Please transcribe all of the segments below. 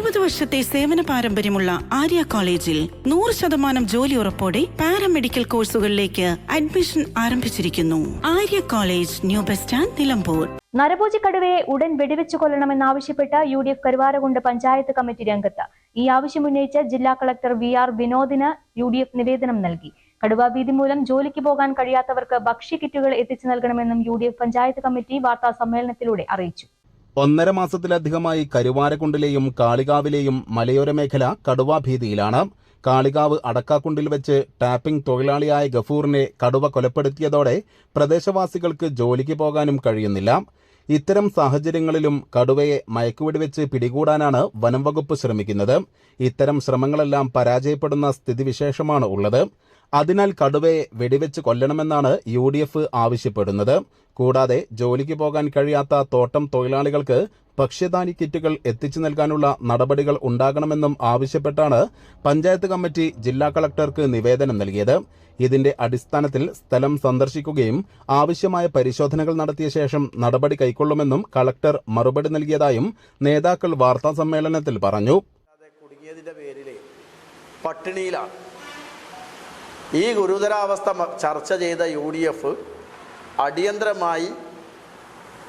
20 വർഷത്തെ സേവന പാരമ്പര്യമുള്ള ആര്യ കോളേജിൽ 100% ജോലി ഉറപ്പോടെ പാരാമെഡിക്കൽ കോഴ്സുകളിലേക്ക് അഡ്മിഷൻ ആരംഭിച്ചിരിക്കുന്നു. Arya college, new bus stand, Nilambur. നരഭോജി കടുവയെ ഉടൻ വെടിവെച്ചു കൊല്ലണമെന്നാവശ്യപ്പെട്ട് UDF കരുവാരകുണ്ട് പഞ്ചായത്ത് കമ്മിറ്റി രംഗത്ത്. ഈ ആവശ്യമുന്നയിച്ച് ജില്ലാ കളക്ടർ VR വിനോദിന് UDF നിവേദനം നൽകി. കടുവാ ഭീതി മൂലം ജോലിക്ക് പോകാൻ കഴിയാത്തവർക്ക് ഭക്ഷ്യക്കിറ്റുകൾ എത്തിച്ചു നൽകണമെന്നും UDF പഞ്ചായത്ത് കമ്മിറ്റി വാർത്താ സമ്മേളനത്തിലൂടെ അറിയിച്ചു. 1.5 മാസത്തിലധികമായി കരുവാരക്കുണ്ടിലെയും കാളികാവിലെയും മലയോര മേഖല കടുവാ ഭീതിയിലാണ്. കാളികാവ് അടക്കാക്കുണ്ടിൽ വെച്ച് ടാപ്പിംഗ് തൊഴിലാളിയായ ഗഫൂറിനെ കടുവ കൊലപ്പെടുത്തിയതോടെ പ്രദേശവാസികൾക്ക് ജോലിക്ക് പോകാനും കഴിയുന്നില്ല. ഇത്തരം സാഹചര്യങ്ങളിലും കടുവയെ മയക്കുവെടിവെച്ച് പിടികൂടാനാണ് വനം വകുപ്പ് ശ്രമിക്കുന്നത്. ഇത്തരം ശ്രമങ്ങളെല്ലാം പരാജയപ്പെടുന്ന സ്ഥിതിവിശേഷമാണ് ഉള്ളത്. അതിനാൽ കടുവയെ വെടിവെച്ച് കൊല്ലണമെന്നാണ് UDF ആവശ്യപ്പെടുന്നത്. കൂടാതെ ജോലിക്ക് പോകാൻ കഴിയാത്ത തോട്ടം തൊഴിലാളികൾക്ക് ഭക്ഷ്യധാന്യ കിറ്റുകൾ എത്തിച്ചു നൽകാനുള്ള നടപടികൾ ഉണ്ടാകണമെന്നും ആവശ്യപ്പെട്ടാണ് പഞ്ചായത്ത് കമ്മിറ്റി ജില്ലാ കളക്ടർക്ക് നിവേദനം നൽകിയത്. ഇതിന്റെ അടിസ്ഥാനത്തിൽ സ്ഥലം സന്ദർശിക്കുകയും ആവശ്യമായ പരിശോധനകൾ നടത്തിയ ശേഷം നടപടി കൈക്കൊള്ളുമെന്നും കളക്ടർ മറുപടി നൽകിയതായും നേതാക്കൾ വാർത്താസമ്മേളനത്തിൽ പറഞ്ഞു. ഈ ഗുരുതരാവസ്ഥ ചർച്ച ചെയ്ത UDF അടിയന്തരമായി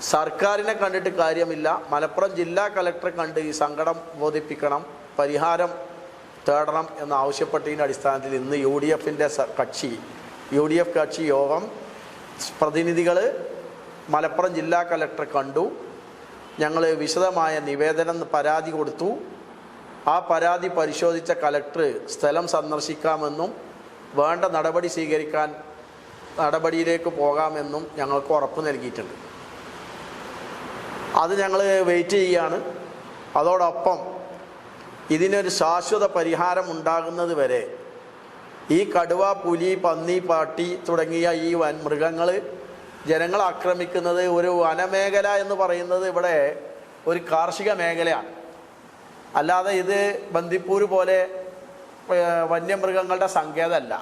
സർക്കാരിനെ കണ്ടിട്ട് കാര്യമില്ല, മലപ്പുറം ജില്ലാ കളക്ടറെ കണ്ട് ഈ സങ്കടം ബോധിപ്പിക്കണം, പരിഹാരം തേടണം എന്നാവശ്യപ്പെട്ടതിൻ്റെ അടിസ്ഥാനത്തിൽ ഇന്ന് UDF കക്ഷി യോഗം പ്രതിനിധികൾ മലപ്പുറം ജില്ലാ കളക്ടറെ കണ്ടു. ഞങ്ങൾ വിശദമായ നിവേദനം പരാതി കൊടുത്തു. ആ പരാതി പരിശോധിച്ച കളക്ടർ സ്ഥലം സന്ദർശിക്കാമെന്നും വേണ്ട നടപടി സ്വീകരിക്കാൻ നടപടിയിലേക്ക് പോകാമെന്നും ഞങ്ങൾക്ക് ഉറപ്പ് നൽകിയിട്ടുണ്ട്. അത് ഞങ്ങൾ വെയിറ്റ് ചെയ്യുകയാണ്. അതോടൊപ്പം ഇതിനൊരു ശാശ്വത പരിഹാരം ഉണ്ടാകുന്നത് വരെ ഈ കടുവ, പുലി, പന്നി, പാട്ടി തുടങ്ങിയ ഈ മൃഗങ്ങൾ ജനങ്ങളെ ആക്രമിക്കുന്നത് ഒരു വനമേഖല എന്ന് പറയുന്നത് ഇവിടെ ഒരു കാർഷിക മേഖലയാണ്. അല്ലാതെ ഇത് ബന്ദിപ്പൂർ പോലെ വന്യമൃഗങ്ങളുടെ സങ്കേതമല്ല.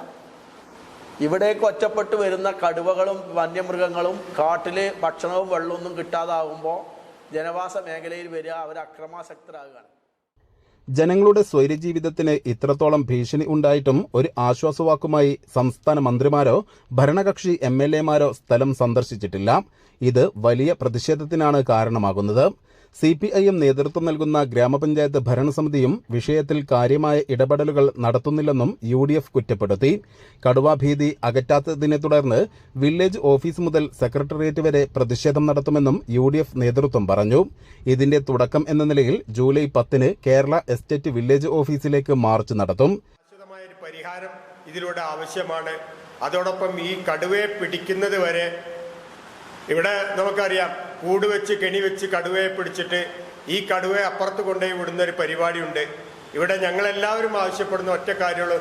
ഇവിടേക്ക് ഒറ്റപ്പെട്ടു വരുന്ന കടുവകളും വന്യമൃഗങ്ങളും കാട്ടിൽ ഭക്ഷണവും വെള്ളമൊന്നും കിട്ടാതാകുമ്പോൾ ജനവാസ മേഖലയിൽ വരിക, അവർ അക്രമാസക്തരാകുകയാണ്. ജനങ്ങളുടെ സ്വൈര്യജീവിതത്തിന് ഇത്രത്തോളം ഭീഷണി ഉണ്ടായിട്ടും ഒരു ആശ്വാസവാക്കുമായി സംസ്ഥാന മന്ത്രിമാരോ ഭരണകക്ഷി MLAമാരോ സ്ഥലം സന്ദർശിച്ചിട്ടില്ല. ഇത് വലിയ പ്രതിഷേധത്തിനാണ് കാരണമാകുന്നത്. CPIM നേതൃത്വം നൽകുന്ന ഗ്രാമപഞ്ചായത്ത് ഭരണസമിതിയും വിഷയത്തിൽ കാര്യമായ ഇടപെടലുകൾ നടത്തുന്നില്ലെന്നും UDF കുറ്റപ്പെടുത്തി. കടുവാഭീതി അകറ്റാത്തതിനെ തുടർന്ന് വില്ലേജ് ഓഫീസ് മുതൽ സെക്രട്ടേറിയറ്റ് വരെ പ്രതിഷേധം നടത്തുമെന്നും UDF നേതൃത്വം പറഞ്ഞു. ഇതിന്റെ തുടക്കം എന്ന നിലയിൽ ജൂലൈ 10-ന് കേരള എസ്റ്റേറ്റ് വില്ലേജ് ഓഫീസിലേക്ക് മാർച്ച് നടത്തും. പരിഹാരം ഇതിലൂടെ ആവശ്യമാണ്. അതോടൊപ്പം ഈ കടുവയെ പിടിക്കുന്നത് വരെ ഇവിടെ നമുക്കറിയാം, കൂട് വെച്ച് കെണി വെച്ച് കടുവയെ പിടിച്ചിട്ട് ഈ കടുവയെ അപ്പുറത്ത് കൊണ്ടുപോയി വിടുന്ന ഒരു പരിപാടിയുണ്ട്. ഇവിടെ ഞങ്ങളെല്ലാവരും ആവശ്യപ്പെടുന്ന ഒറ്റ കാര്യമുള്ളൂ,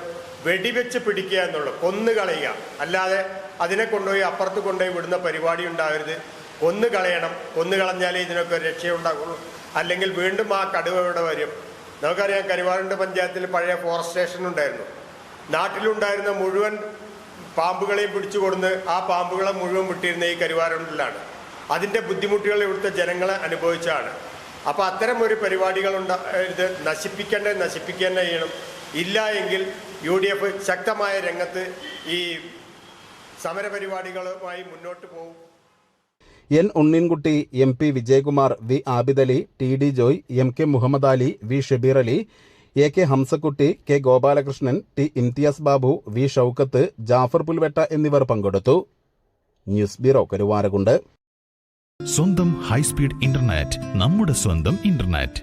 വെടിവെച്ച് പിടിക്കുക എന്നുള്ളൂ, കൊന്നു കളയുക. അല്ലാതെ അതിനെ കൊണ്ടുപോയി അപ്പുറത്ത് കൊണ്ടുപോയി വിടുന്ന പരിപാടി ഉണ്ടാവരുത്. കൊന്നു കളയണം. കൊന്നു കളഞ്ഞാലേ ഇതിനൊക്കെ രക്ഷയുണ്ടാകുള്ളൂ. അല്ലെങ്കിൽ വീണ്ടും ആ കടുവ ഇവിടെ വരും. നമുക്കറിയാം, കരുവാരകുണ്ട് പഞ്ചായത്തിൽ പഴയ ഫോറസ്റ്റ് സ്റ്റേഷൻ ഉണ്ടായിരുന്നു. നാട്ടിലുണ്ടായിരുന്ന മുഴുവൻ പാമ്പുകളെയും പിടിച്ചു കൊടുന്ന് ആ പാമ്പുകളെ മുഴുവൻ വിട്ടിരുന്ന ഈ കരുവാരകുണ്ടിലാണ്. അതിൻ്റെ ബുദ്ധിമുട്ടുകൾ ഇവിടുത്തെ ജനങ്ങളെ അനുഭവിച്ചാണ്. അപ്പോൾ അത്തരം ഒരു പരിപാടികൾ ഇത് നശിപ്പിക്കുക തന്നെ ചെയ്യണം. ഇല്ല എങ്കിൽ UDF ശക്തമായ രംഗത്ത് ഈ സമരപരിപാടികളുമായി മുന്നോട്ട് പോകും. N. Unninkutty, MP Vijayakumar, V. Abid Ali, TD Joy, MK Muhammad Ali, V. Shabeer Ali, AK Hamsakutty, K. Gopalakrishnan, T. Imtiaz Babu, V. Shoukath, Jafar പുൽവെട്ട എന്നിവർ പങ്കെടുത്തു. News bureau, Karuvarakundu. സ്വന്തം ഹൈസ്പീഡ് ഇന്റർനെറ്റ്, നമ്മുടെ സ്വന്തം ഇന്റർനെറ്റ്.